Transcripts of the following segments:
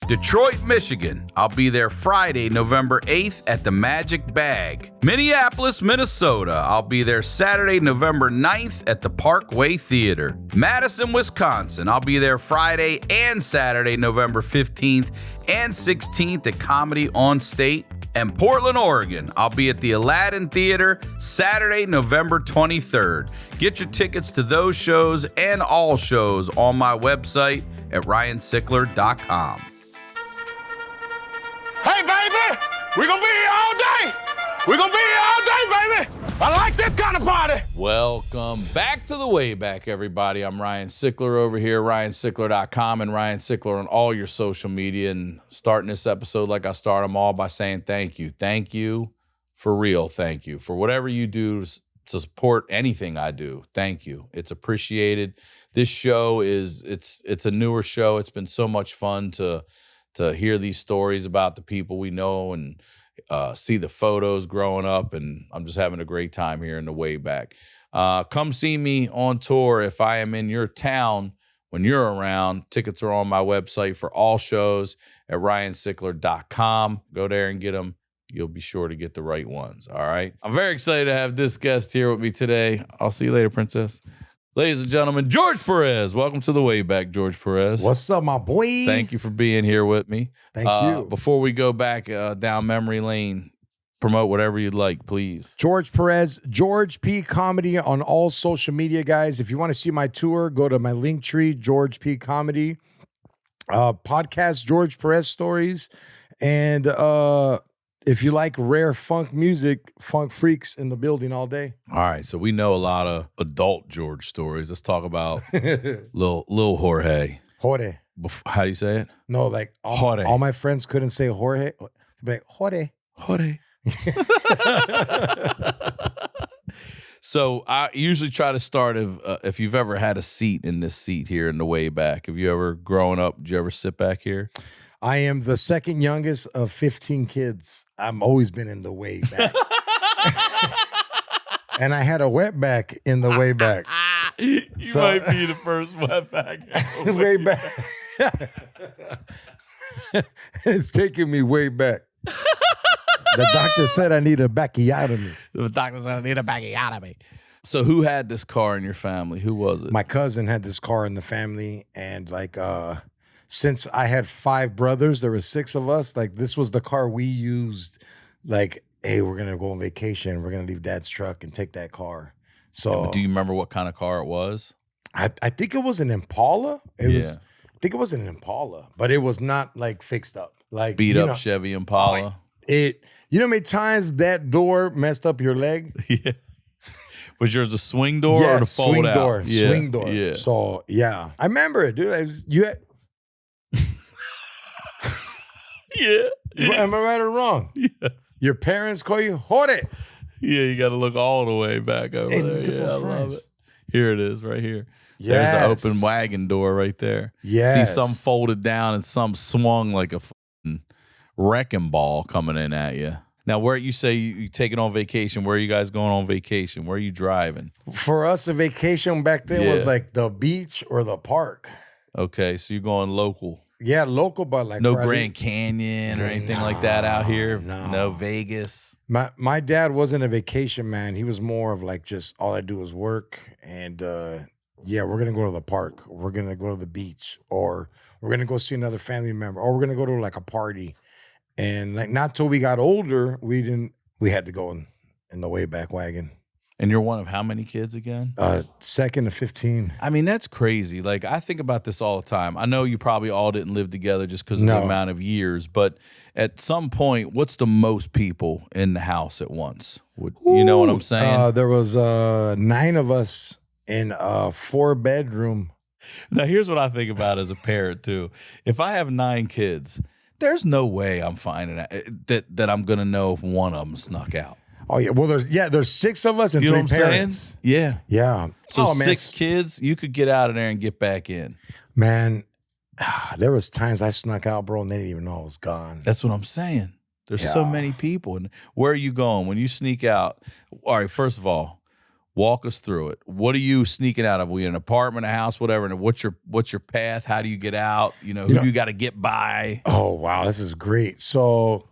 Detroit, Michigan. I'll be there Friday, November 8th at the Magic Bag. Minneapolis, Minnesota. I'll be there Saturday, November 9th at the Parkway Theater. Madison, Wisconsin. I'll be there Friday and Saturday, November 15th and 16th at Comedy on State. And Portland, Oregon. I'll be at the Aladdin Theater Saturday, November 23rd. Get your tickets to those shows and all shows on my website at ryansickler.com. Hey, baby, we're going to be here all day. We're going to be here all day, baby. I like this kind of party. Welcome back to the Wayback, everybody. I'm Ryan Sickler over here, ryansickler.com, and Ryan Sickler on all your social media. And starting this episode like I start them all by saying thank you. Thank you for real. Thank you for whatever you do to support anything I do. Thank you. It's appreciated. This show it's a newer show. It's been so much fun to hear these stories about the people we know and see the photos growing up, and I'm just having a great time here in the Wayback. Come see me on tour if I am in your town when you're around. Tickets are on my website for all shows at ryansickler.com. Go there and get them. You'll be sure to get the right ones, all right? I'm very excited to have this guest here with me today. I'll see you later, Princess. Ladies and gentlemen, George Perez. Welcome to the Wayback, George Perez. What's up, my boy? Thank you for being here with me. Thank you. Before we go back down memory lane, promote whatever you'd like, please. George Perez, George P. Comedy on all social media, guys. If you want to see my tour, go to my link tree, George P. Comedy. Podcast, George Perez Stories. And if you like rare funk music, funk freaks in the building all day. All right, so we know a lot of adult George stories. Let's talk about Lil Jorge. Jorge. How do you say it? No, like all my friends couldn't say Jorge. They'd be like, Jorge. Jorge. So I usually try to start if you've ever had a seat in this seat here in the Wayback. Have you ever, growing up, did you ever sit back here? I am the second youngest of 15 kids. I've always been in the way back. And I had a wetback in the way back. You might be the first wetback. Way back. It's taking me way back. The doctor said I need a backiotomy. The doctor said I need a backiotomy. So who had this car in your family? Who was it? My cousin had this car in the family, and since I had 5 brothers, there were 6 of us. Like, this was the car we used. Like, hey, we're gonna go on vacation. We're gonna leave Dad's truck and take that car. So, yeah, do you remember what kind of car it was? I think it was an Impala. I think it was an Impala, but it was not like fixed up. Like beat up Chevy Impala. You know how many times that door messed up your leg? Yeah. Was yours a swing door or the fold swing out? door, Yeah. swing door. Yeah. So yeah, I remember it, dude. Yeah. Am I right or wrong? Yeah. Your parents call you Jorge. Yeah, you got to look all the way back over there. Yeah, I love it. Here it is, right here. Yes. There's the open wagon door right there. Yes. See some folded down and some swung like a fucking wrecking ball coming in at you. Now, where you say you take it on vacation, where are you guys going on vacation? Where are you driving? For us, a vacation back then was like the beach or the park. Okay, so you're going local. Yeah, local, but like no Grand Canyon or anything like that out here? No Vegas? My dad wasn't a vacation man. He was more of like just all I do is work. And yeah, we're going to go to the park. We're going to go to the beach. Or we're going to go see another family member. Or we're going to go to like a party. And like not till we got older, we had to go in the Wayback wagon. And you're one of how many kids again? Second of 15. I mean, that's crazy. Like, I think about this all the time. I know you probably all didn't live together just because of the amount of years, but at some point, what's the most people in the house at once? You know what I'm saying? There was 9 of us in a 4-bedroom. Now, here's what I think about as a parent, too. If I have 9 kids, there's no way I'm finding that I'm going to know if one of them snuck out. Oh yeah, well there's 6 of us and you know 3 what I'm parents. Saying? Yeah, yeah. So 6 kids, you could get out of there and get back in. Man, there was times I snuck out, bro, and they didn't even know I was gone. That's what I'm saying. There's so many people. And where are you going when you sneak out? All right, first of all, Walk us through it. What are you sneaking out of? We in an apartment, a house, whatever. And what's your path? How do you get out? Who do you got to get by? Oh, wow. This is great. So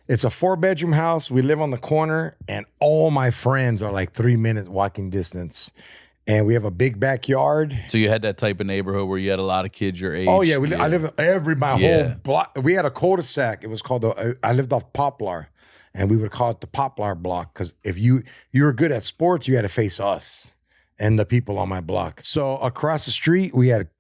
it's a 4-bedroom house. We live on the corner, and all my friends are like 3 minutes walking distance. And we have a big backyard. So you had that type of neighborhood where you had a lot of kids your age. Oh, yeah. I live my whole block. We had a cul-de-sac. It was called I lived off Poplar. And we would call it the Poplar block, because if you were good at sports, you had to face us and the people on my block. So across the street, we had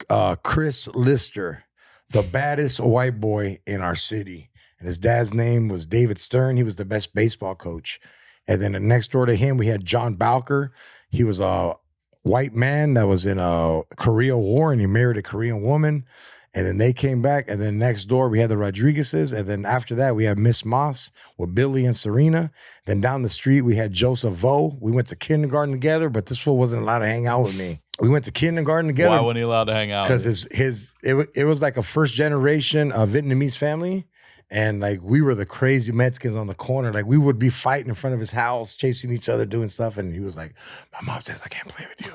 Chris Lister, the baddest white boy in our city. And his dad's name was David Stern. He was the best baseball coach. And then next door to him, we had John Bowker. He was a white man that was in a Korea War, and he married a Korean woman. And then they came back, and then next door we had the Rodriguezes, and then after that we had Miss Moss with Billy and Serena. Then down the street we had Joseph Vo. We went to kindergarten together, but this fool wasn't allowed to hang out with me. We went to kindergarten together. Why wasn't he allowed to hang out? Because it was like a first generation Vietnamese family, and like we were the crazy Mexicans on the corner. Like we would be fighting in front of his house, chasing each other, doing stuff, and he was like, "My mom says I can't play with you."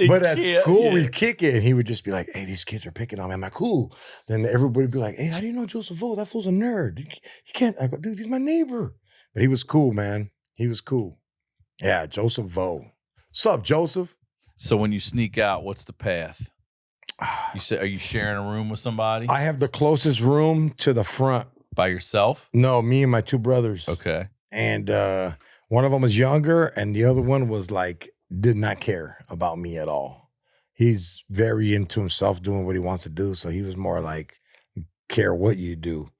But at school, we'd kick it, and he would just be like, "Hey, these kids are picking on me." I'm like, "Cool." Then everybody would be like, "Hey, how do you know Joseph Vo? That fool's a nerd. He can't." I go, "Dude, he's my neighbor." But he was cool, man. He was cool. Yeah, Joseph Vo. What's up, Joseph? So when you sneak out, what's the path? You said, are you sharing a room with somebody? I have the closest room to the front. By yourself? No, me and my 2 brothers. Okay. And one of them was younger, and the other one was like, did not care about me at all. He's very into himself, doing what he wants to do. So he was more like, care what you do.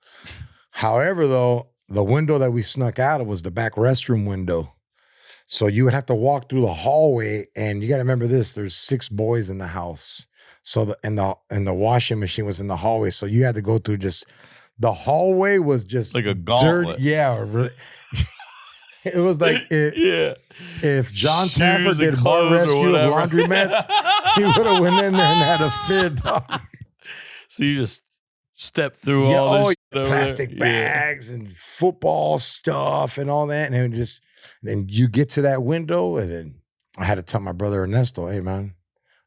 However, though, the window that we snuck out of was the back restroom window. So you would have to walk through the hallway, and you got to remember this: there's 6 boys in the house. So the washing machine was in the hallway. So you had to go through the hallway was just like a gauntlet. Dirty. Yeah. It was like if John Shoes Taffer did bar rescue of laundromats, he would have went in there and had a fit. So you just stepped through all this plastic bags and football stuff and all that, and then you get to that window, and then I had to tell my brother Ernesto, "Hey man,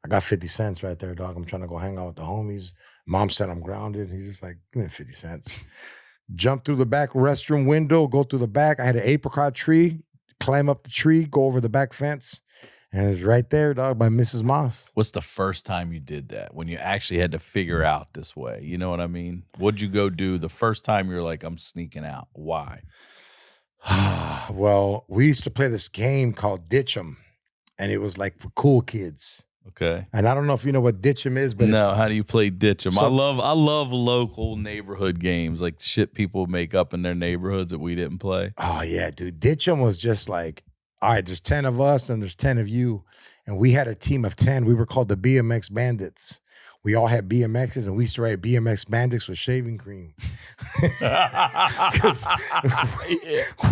I got 50 cents right there, dog. I'm trying to go hang out with the homies. Mom said I'm grounded." He's just like, "Give me 50 cents." Jump through the back restroom window, go through the back. I had an apricot tree, climb up the tree, go over the back fence, and it's right there, dog, by Mrs. Moss. What's the first time you did that, when you actually had to figure out this way? You know what I mean? What'd you go do the first time you were like, I'm sneaking out? Why? Well, we used to play this game called Ditch 'em, and it was like for cool kids. Okay. And I don't know if you know what Ditch 'em is, but no, how do you play Ditch 'em? I love local neighborhood games, like shit people make up in their neighborhoods that we didn't play. Oh yeah, dude. Ditch 'em was just like, all right, there's 10 of us and there's 10 of you. And we had a team of 10. We were called the BMX Bandits. We all had BMXs, and we used to write BMX Bandits with shaving cream. Because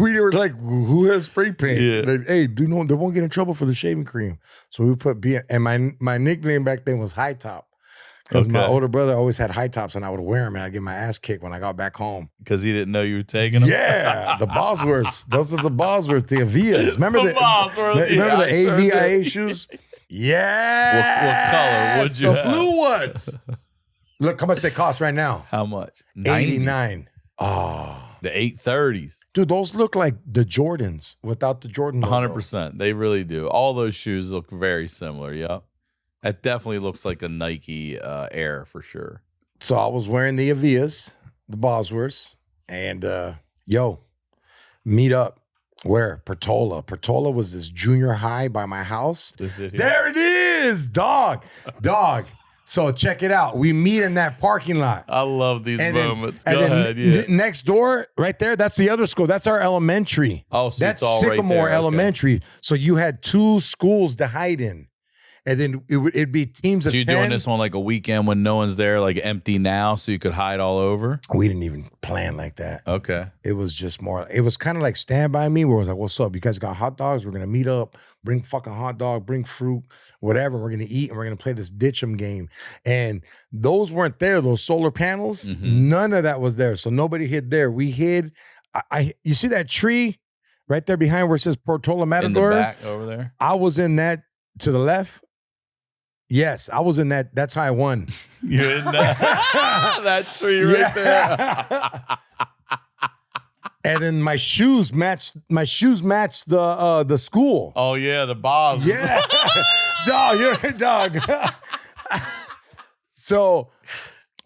we were like, who has spray paint? Yeah. Like, hey, they won't get in trouble for the shaving cream. So we put and my nickname back then was High Top. Because my older brother always had high tops, and I would wear them, and I'd get my ass kicked when I got back home. Because he didn't know you were taking them? Yeah, the Bosworths. Those are the Bosworths, the Avias. Remember the AVIA shoes? Yeah. What color would you have? The blue ones. Look how much they cost right now. How much? 89. Oh. The 830s. Dude, those look like the Jordans without the Jordan logo. 100%. They really do. All those shoes look very similar. Yep. That definitely looks like a Nike Air for sure. So I was wearing the Avias, the Bosworths, and meet up. Where? Portola. Portola was this junior high by my house. There it is, dog. So check it out. We meet in that parking lot. I love these moments. Go ahead. Yeah. Next door, right there, that's the other school. That's our elementary. Oh, so that's it's all Sycamore right there. Elementary. Okay. So you had 2 schools to hide in. And then it'd be teams of 10. So you're doing this on like a weekend when no one's there, like empty now, so you could hide all over? We didn't even plan like that. Okay. It was just more, it was kind of like Stand By Me, where it was like, what's up? You guys got hot dogs? We're going to meet up, bring fucking hot dog, bring fruit, whatever. We're going to eat, and we're going to play this Ditch 'em game. And those weren't there, those solar panels. Mm-hmm. None of that was there. So nobody hid there. We hid. You see that tree right there behind where it says Portola Matador. In the back over there. I was in that to the left. Yes, I was in that. That's how I won. You're in that. That's tree right there. And then my shoes matched the school. Oh yeah, the Bob. Yeah. Dog, you're a dog. So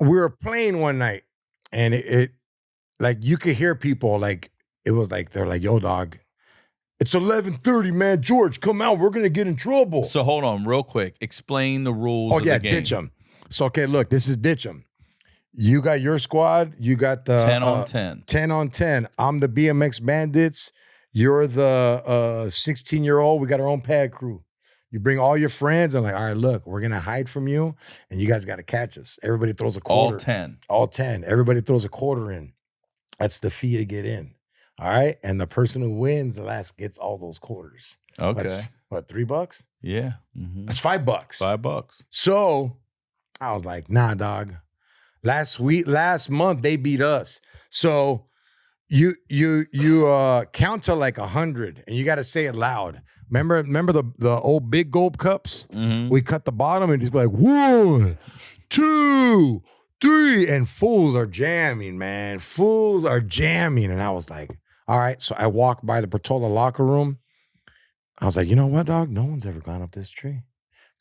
we were playing one night, and it like you could hear people like it was like they're like, yo, dog, it's 11:30, man. George, come out. We're gonna get in trouble. So hold on, real quick. Explain the rules of the game. Ditch them. So okay, look, this is ditch them. You got your squad. You got the 10 on 10. 10 on 10. I'm the BMX Bandits. You're the 16-year-old. We got our own pad crew. You bring all your friends. I'm like, all right, look, we're going to hide from you, and you guys got to catch us. Everybody throws a quarter. All 10. All 10. Everybody throws a quarter in. That's the fee to get in. All right? And the person who wins the last gets all those quarters. Okay. That's, what, $3? Yeah. Mm-hmm. That's $5. $5. So I was like, nah, dog. Last month they beat us. So you count to like 100 and you got to say it loud. Remember the old big gulp cups? Mm-hmm. We cut the bottom and just be like 1, 2, 3, and fools are jamming, man. Fools are jamming. And I was like, all right. So I walked by the Portola locker room. I was like, you know what, dog? No one's ever gone up this tree.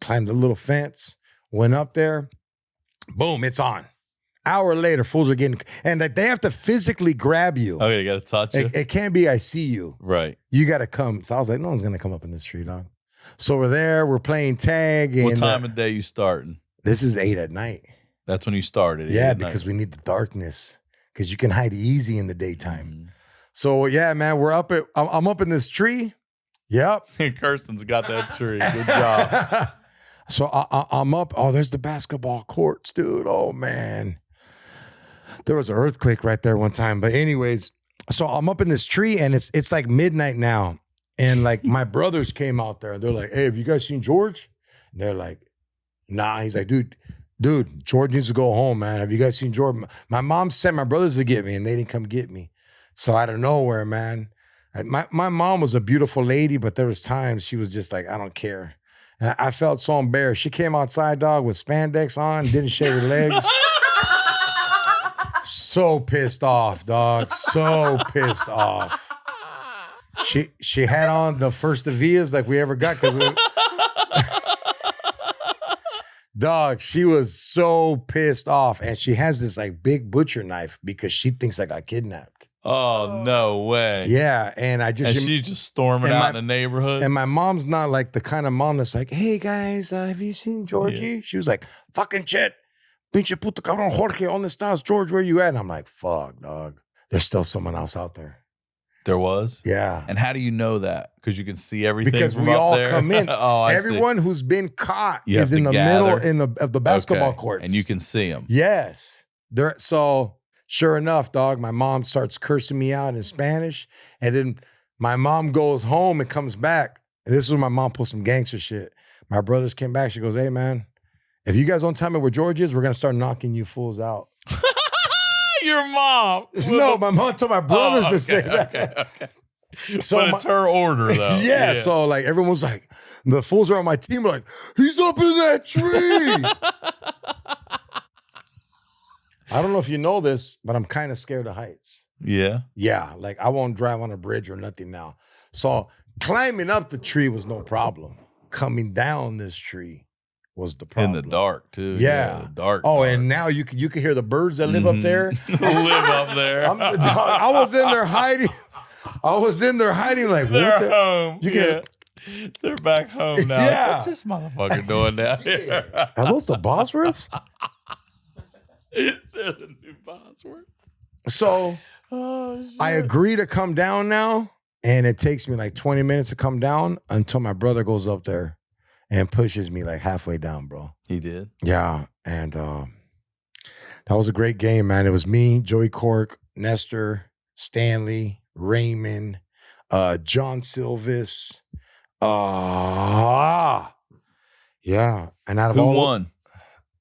Climbed the little fence, went up there. Boom, it's on. Hour later, fools are getting, and that they have to physically grab you. Okay, you got to touch you. It can't be, I see you. Right. You got to come. So I was like, no one's going to come up in this tree, dog. So we're there, we're playing tag. And, what time of day you starting? This is 8 at night. That's when you started. Yeah, because we need the darkness. Because you can hide easy in the daytime. Mm-hmm. So yeah, man, I'm up in this tree. Yep. Kirsten's got that tree. Good job. So I'm up. Oh, there's the basketball courts, dude. Oh, man. There was an earthquake right there one time. But anyways, so I'm up in this tree, and it's like midnight now. And like my brothers came out there. They're like, hey, have you guys seen George? And they're like, nah. He's like, dude, George needs to go home, man. Have you guys seen George? My mom sent my brothers to get me, and they didn't come get me. So out of nowhere, man. My mom was a beautiful lady, but there was times she was just like, I don't care. And I felt so embarrassed. She came outside, dog, with spandex on, didn't shave her legs. So pissed off, dog. So pissed off. She had on the first Avias like we ever got. Dog, she was so pissed off. And she has this like big butcher knife because she thinks I got kidnapped. Oh, no way. Yeah, and she's just storming out in the neighborhood. And my mom's not like the kind of mom that's like, hey guys, have you seen Georgie? Yeah. She was like, fucking shit. Pinche puto cabrón Jorge, ¿dónde estás? George, where you at? And I'm like, fuck, dog. There's still someone else out there. There was? Yeah. And how do you know that? Because you can see everything because from we up all there? come in. Everyone who's been caught is in the middle of the basketball courts. And you can see them. Yes. So sure enough, dog, my mom starts cursing me out in Spanish. And then my mom goes home and comes back. And this is when my mom pulled some gangster shit. My brothers came back. She goes, hey, man, if you guys don't tell me where George is, we're going to start knocking you fools out. Your mom. No, my mom told my brothers to say that. Okay. So but it's her order, though. Yeah, so like everyone's like, the fools are on my team like, he's up in that tree. I don't know if you know this, but I'm kind of scared of heights. Yeah? Yeah, like I won't drive on a bridge or nothing now. So climbing up the tree was no problem. Coming down this tree was the problem. In the dark, too. Yeah. Dark. Oh, and now you can hear the birds that live up there. Live up there. I was in there hiding. Like, they're what the? home. You can They're back home now. Yeah. What's this motherfucker doing down here? Are those the Bosworths? They're the new Bosworths. So I agree to come down now, and it takes me like 20 minutes to come down until my brother goes up there and pushes me like halfway down, bro. He did? Yeah, and that was a great game, man. It was me, Joey Cork, Nestor, Stanley, Raymond, John Silvis. Yeah, and out of who all won?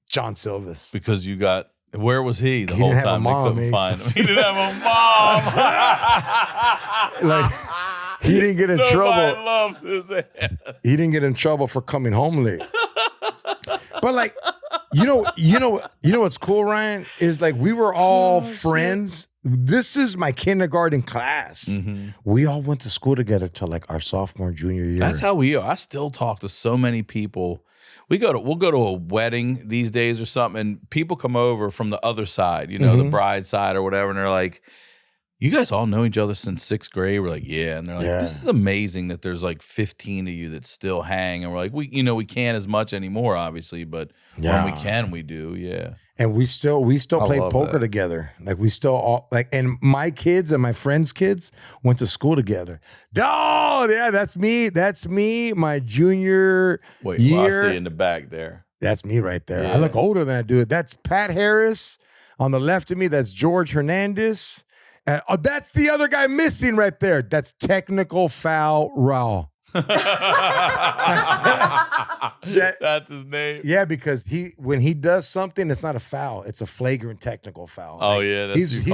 John Silvis. Because you got. Where was he the whole didn't have time? a mom, they couldn't find him. He didn't have a mom. Like He didn't get in trouble. Loved his ass. He didn't get in trouble for coming home late. But like, you know what's cool, Ryan, is like we were all friends. This is my kindergarten class. Mm-hmm. We all went to school together till like our sophomore, junior year. That's how we are. I still talk to so many people. We'll go to a wedding these days or something, and people come over from the other side, the bride side or whatever, and they're like, you guys all know each other since 6th grade? We're like, yeah. And they're like, this is amazing that there's like 15 of you that still hang. And we're like, we can't as much anymore, obviously, but when we can, we do. Yeah. And we still play poker together. Like we still all like, and my kids and my friends' kids went to school together. Oh, yeah, that's me. That's me. My junior year. Well, I see in the back there. That's me right there. Yeah. I look older than I do. That's Pat Harris on the left of me. That's George Hernandez. And that's the other guy missing right there. That's technical foul Raul. That's his name. Yeah, because when he does something, it's not a foul; it's a flagrant technical foul. Oh like, yeah, he's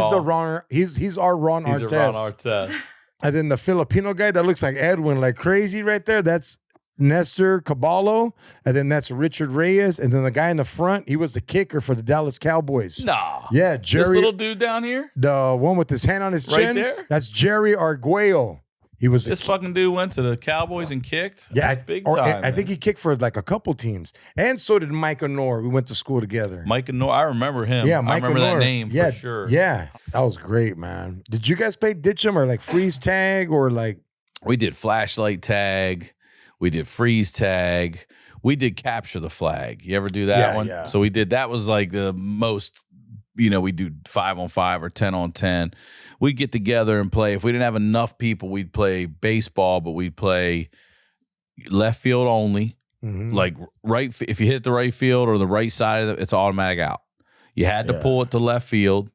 our Ron Artest. And then the Filipino guy that looks like Edwin, like crazy right there. That's Nestor Caballo, and then that's Richard Reyes, and then the guy in the front, he was the kicker for the Dallas Cowboys. Nah. Yeah, Jerry. This little dude down here? The one with his hand on his chin? Right there? That's Jerry Arguello. He was this fucking dude went to the Cowboys and kicked? Yeah, that's big time. I think he kicked for like a couple teams. And so did Mike Honor. We went to school together. Mike Honor, I remember him. Yeah, Mike I remember Honor. that name for sure. Yeah, that was great, man. Did you guys play ditch 'em or like freeze tag or like? We did flashlight tag. We did freeze tag. We did capture the flag. You ever do that one? Yeah. So we did, that was like the most, we do 5-on-5 or 10-on-10. We'd get together and play. If we didn't have enough people, we'd play baseball, but we'd play left field only. Mm-hmm. Like if you hit the right field or the right side of it, it's automatic out. You had to pull it to left field.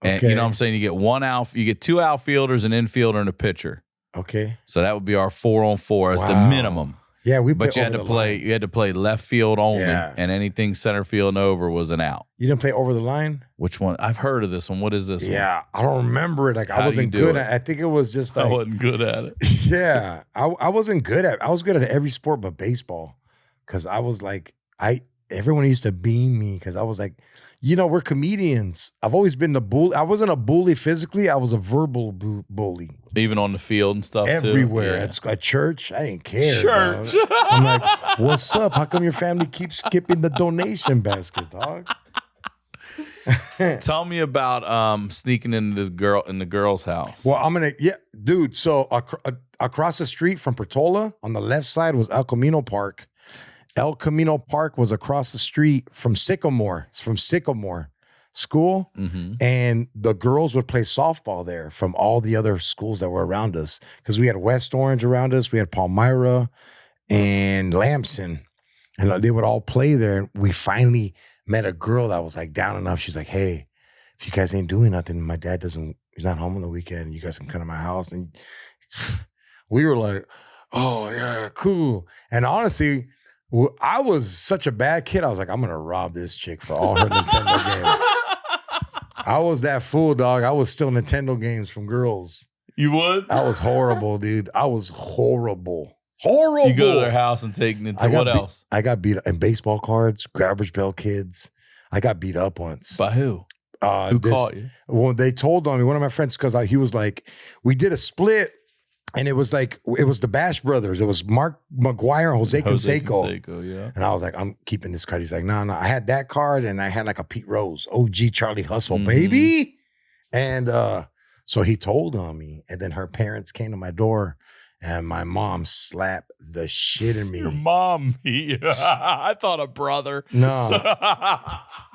And you know what I'm saying? You get 2 outfielders, an infielder, and a pitcher. Okay. So that would be our 4-on-4 as the minimum. Yeah, but you had to play left field only, and anything center field and over was an out. You didn't play over the line? Which one? I've heard of this one. What is this one? Yeah, I don't remember it. Like I wasn't good at it. I think it was just like I wasn't good at it. Yeah, I wasn't good at it. I was good at every sport but baseball because I was like everyone used to beam me because I was like, we're comedians. I've always been the bully. I wasn't a bully physically. I was a verbal bully. Even on the field and stuff everywhere. Too? At church, I didn't care. Church. Dog. I'm like, what's up? How come your family keeps skipping the donation basket, dog? Tell me about sneaking into the girl's house. Well, dude. So across the street from Portola, on the left side was El Camino Park. El Camino Park was across the street from Sycamore. It's from Sycamore School. Mm-hmm. And the girls would play softball there from all the other schools that were around us. Because we had West Orange around us. We had Palmyra and Lamson. And they would all play there. And we finally met a girl that was like down enough. She's like, hey, if you guys ain't doing nothing, my dad he's not home on the weekend. You guys can come to my house. And we were like, oh, yeah, cool. And honestly, I was such a bad kid. I was like, I'm going to rob this chick for all her Nintendo games. I was that fool, dog. I was still Nintendo games from girls. You would? I was horrible, dude. I was horrible. Horrible. You go to their house and take Nintendo. What else? I got beat up in baseball cards, Garbage Pail Kids. I got beat up once. By who? Who caught you? Well, they told on me, one of my friends, because he was like, we did a split. And it was the Bash Brothers. It was Mark McGuire and Jose Canseco. Yeah. And I was like, I'm keeping this card. He's like, no. I had that card and I had like a Pete Rose, OG Charlie Hustle, baby. And so he told on me. And then her parents came to my door and my mom slapped the shit in me. Your mom? I thought a brother. No.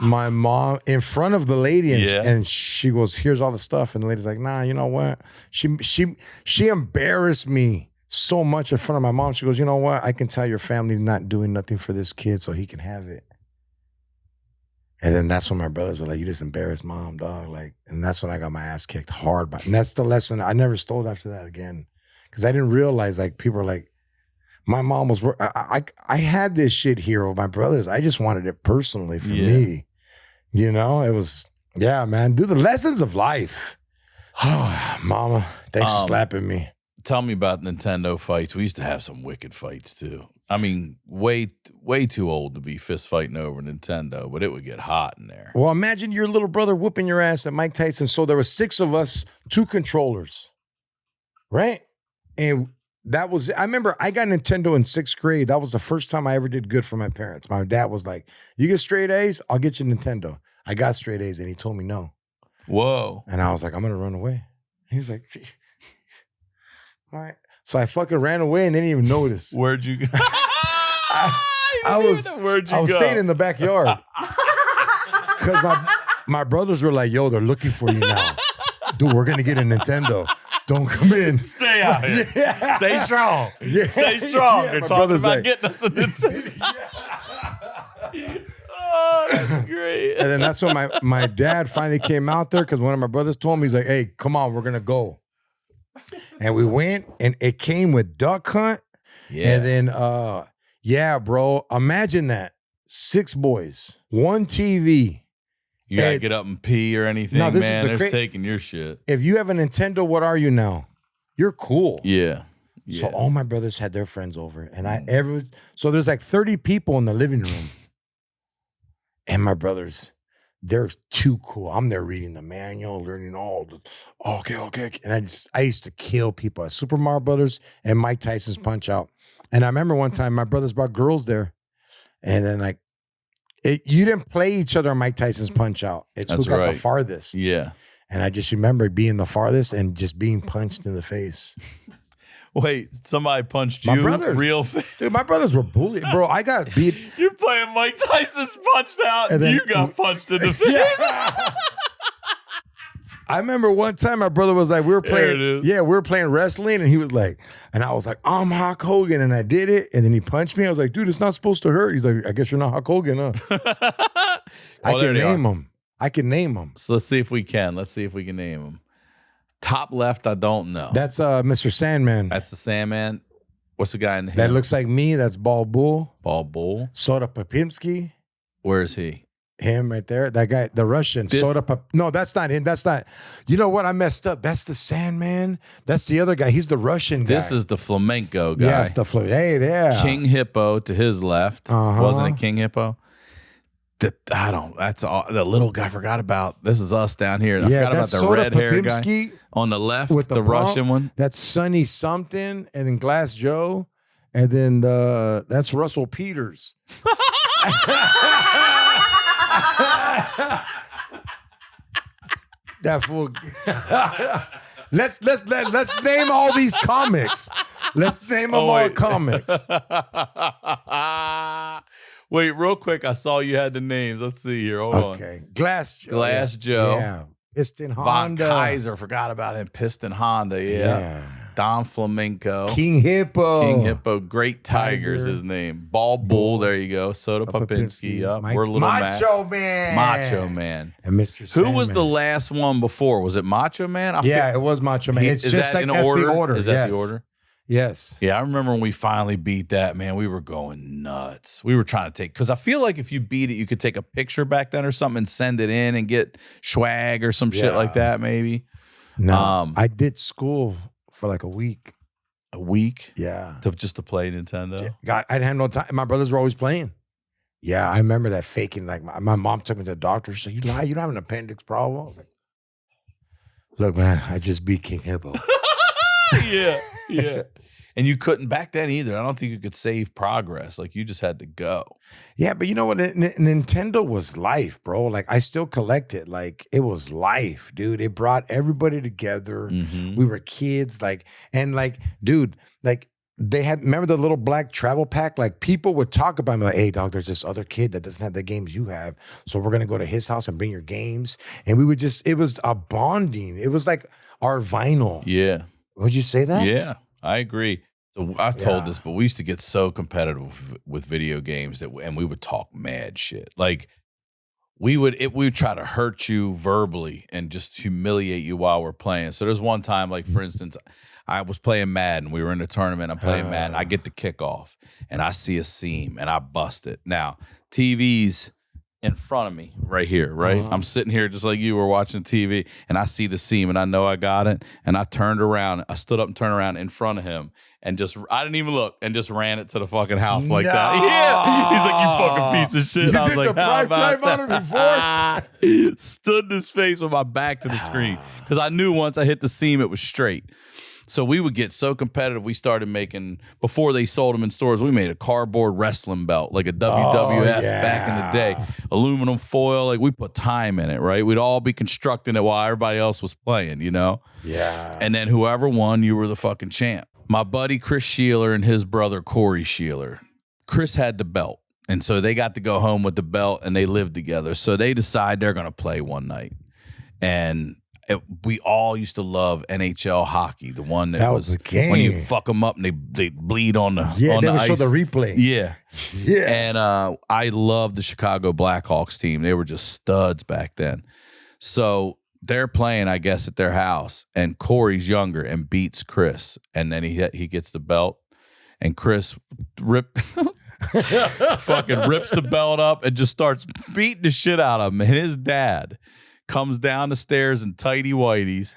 My mom in front of the lady and she goes, here's all the stuff. And the lady's like, nah, you know what? She embarrassed me so much in front of my mom. She goes, you know what? I can tell your family not doing nothing for this kid so he can have it. And then that's when my brothers were like, you just embarrassed mom, dog. Like, and that's when I got my ass kicked hard. And that's the lesson. I never stole after that again. Because I didn't realize like people were like, my mom was, I had this shit here with my brothers. I just wanted it personally for me. It was, man, do the lessons of life. Oh, mama, thanks for slapping me. Tell me about Nintendo fights. We used to have some wicked fights too. I mean, way too old to be fist fighting over Nintendo, but it would get hot in there. Well, imagine your little brother whooping your ass at Mike Tyson. So there were 6 of us, 2 controllers, right? And that was, I remember I got Nintendo in 6th grade. That was the first time I ever did good for my parents. My dad was like, you get straight A's, I'll get you Nintendo. I got straight A's and he told me no. Whoa. And I was like, I'm going to run away. He was like, all right. So I fucking ran away and didn't even notice. Where'd you go? I was staying in the backyard. Because my brothers were like, yo, they're looking for you now. Dude, we're going to get a Nintendo. Don't come in. Stay out here. Yeah. Stay strong. Yeah. Stay strong. Yeah, They're my talking brother's about like- getting us a Nintendo. Oh, that's great. And then that's when my dad finally came out there because one of my brothers told me, he's like, hey, come on, we're going to go. And we went, and it came with duck hunt. Yeah. And then, yeah, bro, imagine that. 6 boys, 1 TV. You gotta and- get up and pee or anything, No, this is man. the They're taking your shit. If you have a Nintendo, what are you now? You're cool. Yeah. So all my brothers had their friends over, and so there's like 30 people in the living room. And my brothers, they're too cool. I'm there reading the manual, learning all the okay. And I used to kill people at Super Mario Brothers and Mike Tyson's Punch Out. And I remember one time my brothers brought girls there, and then like you didn't play each other on Mike Tyson's Punch Out. It's That's who got right. the farthest. Yeah. And I just remember being the farthest and just being punched in the face. Wait, somebody punched My you? brothers. Real fast. Dude, my brothers were bullied. Bro, I got beat. You're playing Mike Tyson's Punched Out, And and then- you got punched in the face. Yeah. I remember one time my brother was like, we were playing wrestling, and he was like, and I was like, I'm Hulk Hogan, and I did it, and then he punched me. I was like, dude, it's not supposed to hurt. He's like, I guess you're not Hulk Hogan, huh? I there can they are. name him. I can name him. So let's see if we can. Let's see if we can name him. Top left, I don't know. That's Mr. Sandman. That's the Sandman. What's the guy in That looks like me. That's Ball Bull. Ball Bull? Soda Popimski. Where is he? Him right there. That guy, the Russian. No, that's not him. That's not. You know what? I messed up. That's the Sandman. That's the other guy. He's the Russian guy. This is the flamenco guy. Yes, the Hey, yeah. King Hippo to his left. Uh-huh. Wasn't it King Hippo? That's all. The little guy I forgot about. This is us down here. I forgot about the Soda red hair guy. Popimski On the left, with the Russian one. That's Sonny something, and then Glass Joe, and then that's Russell Peters. That fool. Let's name all these comics. Let's name them all comics. Wait, real quick. I saw you had the names. Let's see here. Hold on. Okay, Glass Joe. Glass Joe. Yeah, Piston Von Honda. Kaiser. Forgot about him. Piston Honda. Yeah. Don Flamenco. King Hippo. King Hippo. Great Tiger is Tiger. his name. Ball Bull. There you go. Soda Popinski. Yep. We're a little Macho Man. Macho Man. And Mr. Who was Sandman. the last one before? Was it Macho Man? It was Macho Man. It's is just that like in that's order? the order. Is that Yes. the order? Yes. Yeah, I remember when we finally beat that, man, we were going nuts. We were trying to take, because I feel like if you beat it, you could take a picture back then or something and send it in and get swag or some shit Yeah. like that, maybe. No, I did school for like a week. A week? Yeah. Just to play Nintendo? I didn't have no time. My brothers were always playing. Yeah, I remember that faking. Like my mom took me to the doctor. She said, you lie, you don't have an appendix problem. I was like, look, man, I just beat King Hippo. Yeah. And you couldn't back then either. I don't think you could save progress. Like you just had to go. Yeah, but you know what? Nintendo was life, bro. Like I still collect it. Like it was life, dude. It brought everybody together. Mhm. We were kids, dude, they had, remember the little black travel pack? Like people would talk about me like, hey, dog, there's this other kid that doesn't have the games you have. So we're gonna go to his house and bring your games. And we would it was a bonding. It was like our vinyl. Yeah. Would you say that? Yeah, I agree. So I told Yeah. this, but we used to get so competitive with video games and we would talk mad shit. Like we would try to hurt you verbally and just humiliate you while we're playing. So there's one time, like for instance, I was playing Madden. We were in a tournament. I'm playing Madden. I get the kickoff and I see a seam and I bust it. Now TVs in front of me right here, right? I'm sitting here just like you were watching TV, and I see the seam, and I know I got it, and I turned around. I stood up and turned around in front of him, and I didn't even look, and just ran it to the fucking house like that. Yeah. He's like, you fucking piece of shit. You I was did like, the prime time on it before? Stood in his face with my back to the screen, because I knew once I hit the seam, it was straight. So we would get so competitive. We started making, before they sold them in stores, we made a cardboard wrestling belt, like a WWF back in the day. Aluminum foil, like we put time in it, right? We'd all be constructing it while everybody else was playing, you know? Yeah. And then whoever won, you were the fucking champ. My buddy Chris Sheeler and his brother Corey Sheeler. Chris had the belt. And so they got to go home with the belt, and they lived together. So they decide they're going to play one night. And we all used to love NHL hockey, the one that was the game. When you fuck them up and they bleed on the Yeah, on they the would ice. show the replay. Yeah. Yeah. And I loved the Chicago Blackhawks team. They were just studs back then. So they're playing, I guess, at their house, and Corey's younger and beats Chris, and then he gets the belt, and Chris fucking rips the belt up and just starts beating the shit out of him. And his dad comes down the stairs in tighty whities.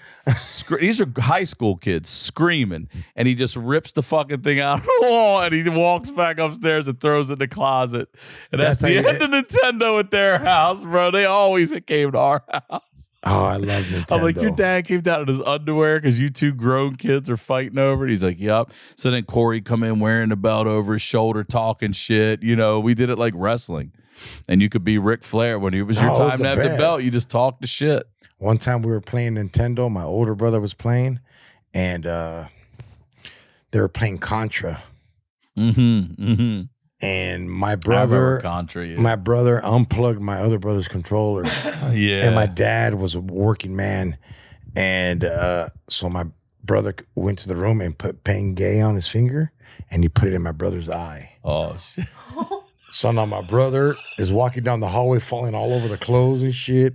These are high school kids screaming, and he just rips the fucking thing out of the wall, and he walks back upstairs and throws it in the closet. And that's the end of Nintendo at their house, bro. They always came to our house. Oh, I love Nintendo. I'm like, your dad came down in his underwear because you two grown kids are fighting over it. He's like, yep. So then Corey come in wearing the belt over his shoulder, talking shit. You know, we did it like wrestling. And you could be Ric Flair when it was your time to have the belt. You just talk the shit. One time we were playing Nintendo. My older brother was playing, and they were playing Contra. And my brother, Contra, my brother unplugged my other brother's controller. Yeah. And my dad was a working man, and so my brother went to the room and put Pain Gay on his finger, and he put it in my brother's eye. Oh shit. So now my brother is walking down the hallway, falling all over the clothes and shit.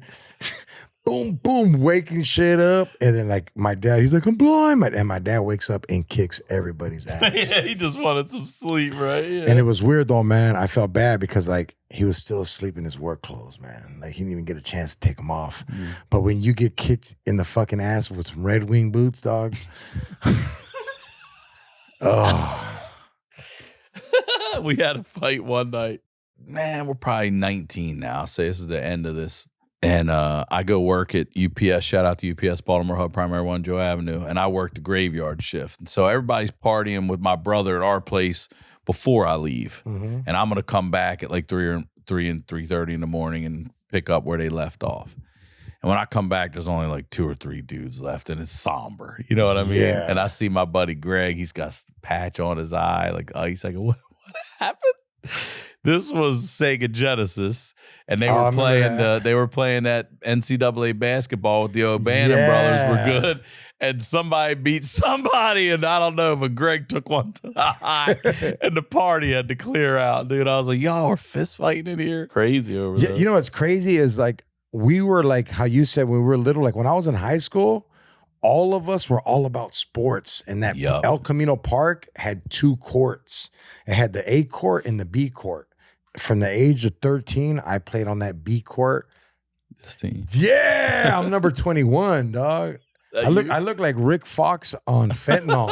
Boom, boom, waking shit up. And then like my dad, he's like, I'm blind. And my dad wakes up and kicks everybody's ass. Yeah, he just wanted some sleep, right? Yeah. And it was weird though, man. I felt bad because like he was still asleep in his work clothes, man. Like he didn't even get a chance to take them off. But when you get kicked in the fucking ass with some Red Wing boots, dog. Oh. We had a fight one night. Man, we're probably 19 now. I'll say this is the end of this. And I go work at UPS. Shout out to UPS, Baltimore Hub, Primary 1, Joe Avenue. And I work the graveyard shift. And so everybody's partying with my brother at our place before I leave. And I'm going to come back at like 3 and 3:30 in the morning and pick up where they left off. And when I come back, there's only like 2 or 3 dudes left, and it's somber. You know what I mean? Yeah. And I see my buddy Greg. He's got a patch on his eye, like ice. I go, what happened? This was Sega Genesis, and they were playing. They were playing that NCAA basketball with the O'Bannon brothers. Were good, and somebody beat somebody, and I don't know, but Greg took one to the eye, and the party had to clear out, dude. I was like, y'all are fist fighting in here, crazy over there. You know what's crazy is like we were like how you said when we were little. Like when I was in high school, all of us were all about sports, and that El Camino Park had 2 courts. It had the A court and the B court. From the age of 13, I played on that B court. This team. Yeah, I'm number 21, dog. I look like Rick Fox on fentanyl.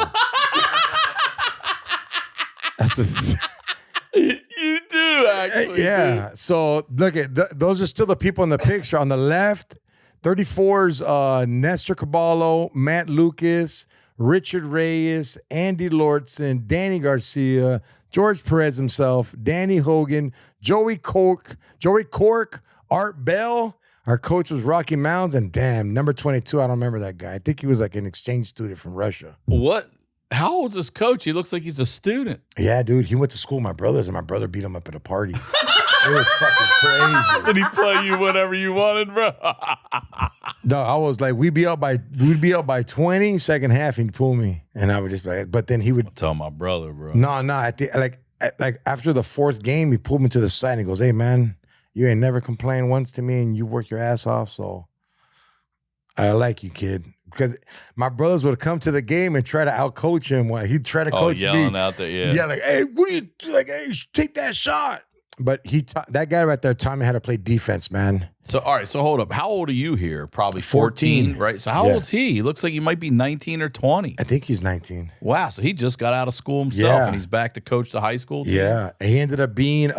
You do actually. Yeah. Dude. So look at those are still the people in the picture. On the left, 34's Nestor Caballo, Matt Lucas, Richard Reyes, Andy Lortson, Danny Garcia, George Perez himself, Danny Hogan, Joey Cork, Art Bell. Our coach was Rocky Mounds, and damn, number 22, I don't remember that guy. I think he was like an exchange student from Russia. What? How old's this coach? He looks like he's a student. Yeah, dude. He went to school with my brothers, and my brother beat him up at a party. It was fucking crazy. Did he play you whatever you wanted, bro? No, I was like, we'd be up by 20, second half, and he'd pull me. And I would just be like, but then he would tell my brother, bro. No, at the like after the 4th game, he pulled me to the side and he goes, hey man, you ain't never complained once to me and you work your ass off, so I like you, kid. Because my brothers would come to the game and try to outcoach him while he'd try to coach me. Yelling out there, yeah. Yeah, like, hey, what are you like? Hey, take that shot. But that guy right there taught me how to play defense, man. So, all right. So, hold up. How old are you here? Probably 14, right? So, how old's he? He looks like he might be 19 or 20. I think he's 19. Wow. So, he just got out of school himself and he's back to coach the high school team? Yeah. He ended up being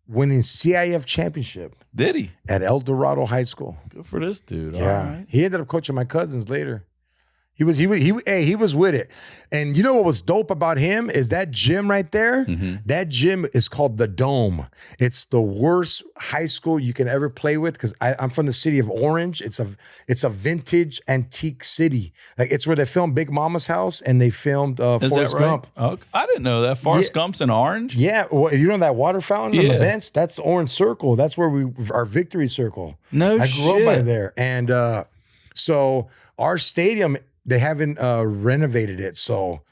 winning CIF championship. Did he? At El Dorado High School. Good for this dude. Yeah. All right. He ended up coaching my cousins later. He was with it. And you know what was dope about him is that gym right there. Mm-hmm. That gym is called the Dome. It's the worst high school you can ever play with because I'm from the city of Orange. It's a vintage antique city. Like it's where they filmed Big Mama's House and they filmed Forrest Gump. Okay. I didn't know that. Forrest Gump's in Orange? Yeah. Well, you know that water fountain on the bench? That's the Orange Circle. That's where our victory circle. No I shit. grew up by there. And so our stadium, they haven't renovated it. So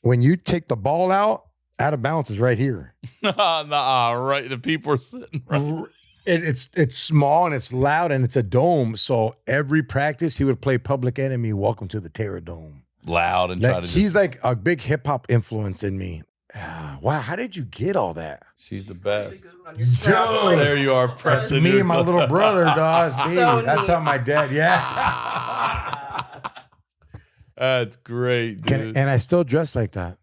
when you take the ball out of bounds is right here. Right. The people are sitting right. It's small and it's loud and it's a dome. So every practice he would play Public Enemy, Welcome to the Terror Dome. Loud and try to he's like a big hip hop influence in me. Wow, how did you get all that? She's the best. Yo, there you are, pressing. Me and my little brother, dog. That's how my dad, That's great, dude. And I still dress like that.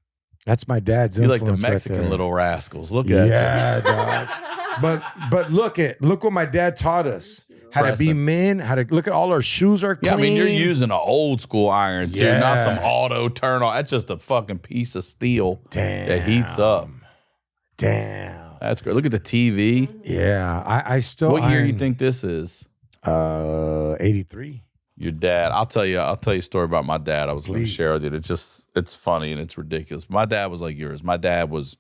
That's my dad's influence. You like the Mexican right little rascals. Look at you. Yeah, dog. But look what my dad taught us. How to be men, how to look at all our shoes are clean. Yeah, I mean, you're using an old school iron too, not some auto turn on. That's just a fucking piece of steel that heats up. Damn. That's great. Look at the TV. Yeah. I still What year you think this is? 83. Your dad. I'll tell you a story about my dad. I was going to share with you. It's funny and it's ridiculous. My dad was like yours. My dad was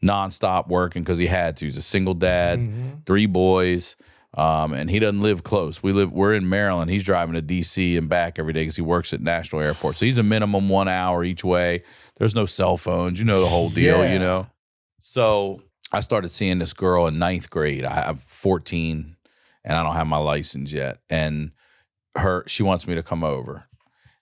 nonstop working because he had to. He's a single dad, 3 boys. And he doesn't live close. We're in Maryland. He's driving to DC and back every day because he works at National Airport. So he's a minimum 1 hour each way. There's no cell phones. You know the whole deal, you know? So I started seeing this girl in 9th grade. I'm 14 and I don't have my license yet. And she wants me to come over.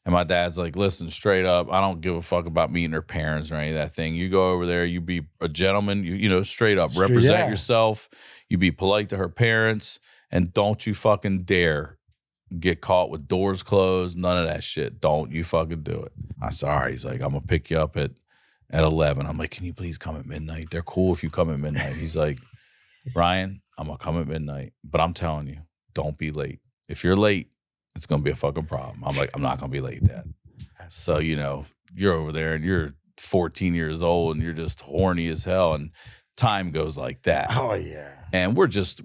And my dad's like, listen, straight up, I don't give a fuck about meeting her parents or any of that thing. You go over there, you be a gentleman, you know, straight up, represent yourself. You be polite to her parents, and don't you fucking dare get caught with doors closed, none of that shit. Don't you fucking do it. I said, all right. He's like, I'm going to pick you up at 11. I'm like, can you please come at midnight? They're cool if you come at midnight. He's like, Ryan, I'm going to come at midnight, but I'm telling you, don't be late. If you're late, it's going to be a fucking problem. I'm like, I'm not going to be late, Dad. So, you know, you're over there and you're 14 years old and you're just horny as hell and time goes like that. Oh, yeah. And we're just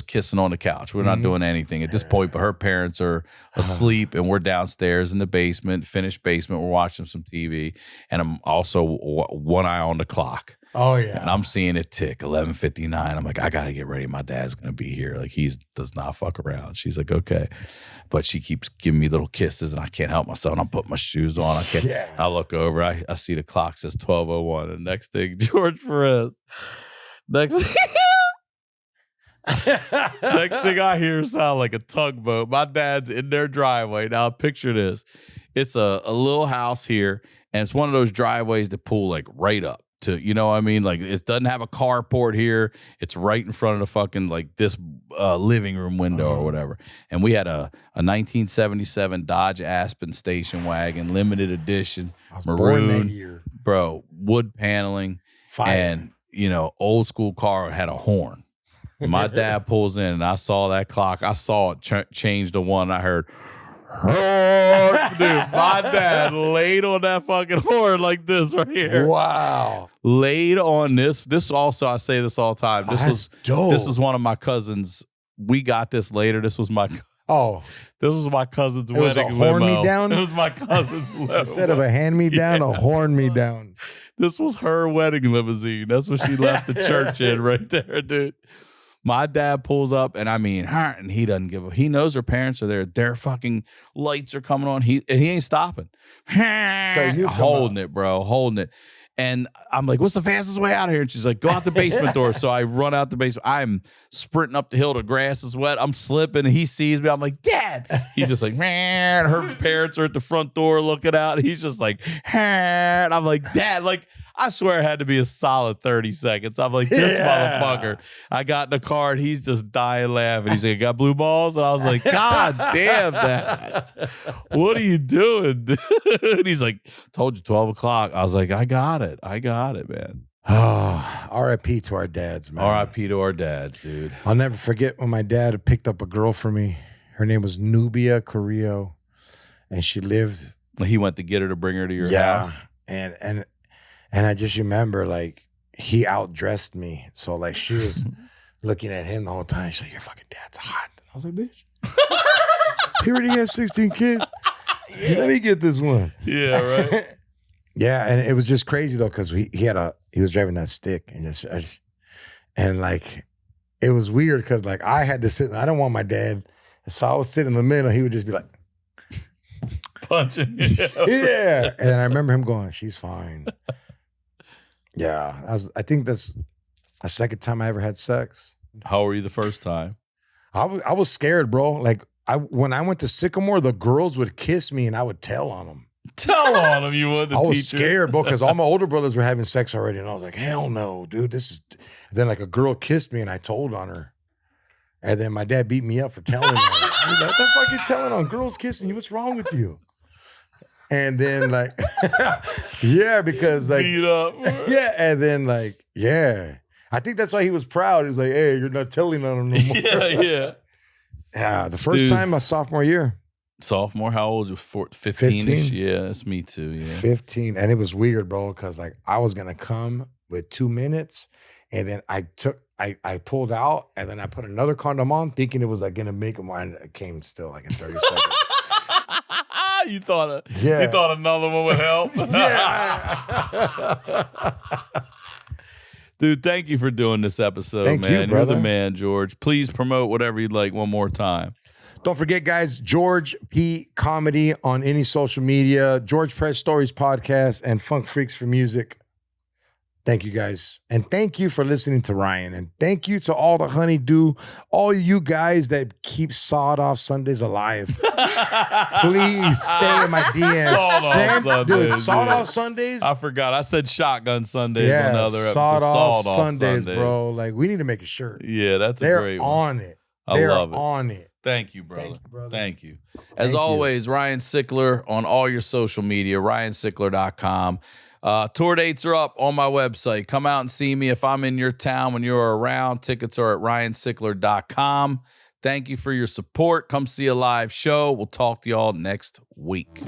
kissing on the couch. We're not doing anything at this point, but her parents are asleep and we're downstairs in the basement, finished basement. We're watching some TV and I'm also one eye on the clock. Oh, yeah. And I'm seeing it tick, 11:59. I'm like, I got to get ready. My dad's going to be here. Like, he does not fuck around. She's like, okay. But she keeps giving me little kisses, and I can't help myself. And I'm putting my shoes on. I can't. Yeah. I look over. I see the clock says 12:01. And next thing, George Perez. Next thing I hear sound like a tugboat. My dad's in their driveway. Now, picture this. It's a little house here, and it's one of those driveways that pull, like, right up. You know what I mean? Like, it doesn't have a carport here. It's right in front of the fucking, like, this living room window or whatever. And we had a 1977 Dodge Aspen station wagon, limited edition, maroon, bro, wood paneling, and, you know, old school car had a horn. My dad pulls in, and I saw that clock. I saw it change to 1. I heard, dude, my dad laid on that fucking horn like this right here. Wow. Laid on this. This also, I say this all the time. This was dope. This was one of my cousins. We got this later. This was my cousin's wedding. Was a horn-me-down? It was my cousin's limo. Instead of a hand-me-down, a horn-me-down. This was her wedding limousine. That's what she left the church in right there, dude. My dad pulls up, and I mean, and he doesn't give a. He knows her parents are there. Their fucking lights are coming on. He ain't stopping. Holding it, bro, holding it. And I'm like, what's the fastest way out of here? And she's like, go out the basement door. So I run out the basement. I'm sprinting up the hill. The grass is wet. I'm slipping. And he sees me. I'm like, Dad. He's just like, man. Her parents are at the front door looking out. And he's just like, and I'm like, Dad. Like, I swear it had to be a solid 30 seconds. I'm like, this motherfucker. I got in the car and he's just dying laughing. He's like, got blue balls? And I was like, God damn that. What are you doing? And he's like, told you 12 o'clock. I was like, I got it, man. Oh, R.I.P. to our dads, man. R.I.P. to our dads, dude. I'll never forget when my dad picked up a girl for me. Her name was Nubia Carrillo, and she lived. He went to get her to bring her to your house. And I just remember like he outdressed me, so like she was looking at him the whole time. She's like, "Your fucking dad's hot." I was like, "Bitch, he already has 16 kids. Let me get this one." Yeah, right. Yeah, and it was just crazy though because he was driving that stick and like it was weird because like I had to sit. I don't want my dad, so I would sit in the middle. He would just be like punching. Yeah, and I remember him going, "She's fine." Yeah, I think that's the second time I ever had sex. How were you the first time? I was scared, bro. Like when I went to Sycamore, the girls would kiss me and I would tell on them. Tell on him you would. I was scared, bro, because all my older brothers were having sex already, and I was like, "Hell no, dude! This is." Then like a girl kissed me, and I told on her, and then my dad beat me up for telling on her. He was like, "What the fuck you telling on girls kissing you? What's wrong with you?" And then like, yeah, because like, beat up. Yeah, and then like, yeah, I think that's why he was proud. He's like, "Hey, you're not telling on him no more." Yeah. The first time my sophomore year. Sophomore, how old? You 15-ish? Yeah, that's me too. Yeah, 15, and it was weird, bro, because like I was gonna come with 2 minutes, and then I pulled out, and then I put another condom on, thinking it was like gonna make him, and it came still like in 30 seconds. You thought another one would help. Yeah. Dude, thank you for doing this episode, Thank man. you, brother. You're the man, George. Please promote whatever you'd like one more time. Don't forget, guys, George P. Comedy on any social media, George Perez Stories podcast, and Funk Freaks for Music. Thank you, guys. And thank you for listening to Ryan. And thank you to all the honeydew, all you guys that keep Sawed Off Sundays alive. Please stay in my DMs. Sawed Off Sundays. I forgot. I said Shotgun Sundays Yeah, on the other episode. Sawed Off Sundays, bro. Like, we need to make a shirt. Yeah, that's a They're great one. on it. I love it. on it. Thank you, brother. Thank you, brother. Thank you. As Thank always, Ryan Sickler on all your social media, ryansickler.com. Tour dates are up on my website. Come out and see me if I'm in your town when you're around. Tickets are at ryansickler.com. Thank you for your support. Come see a live show. We'll talk to y'all next week.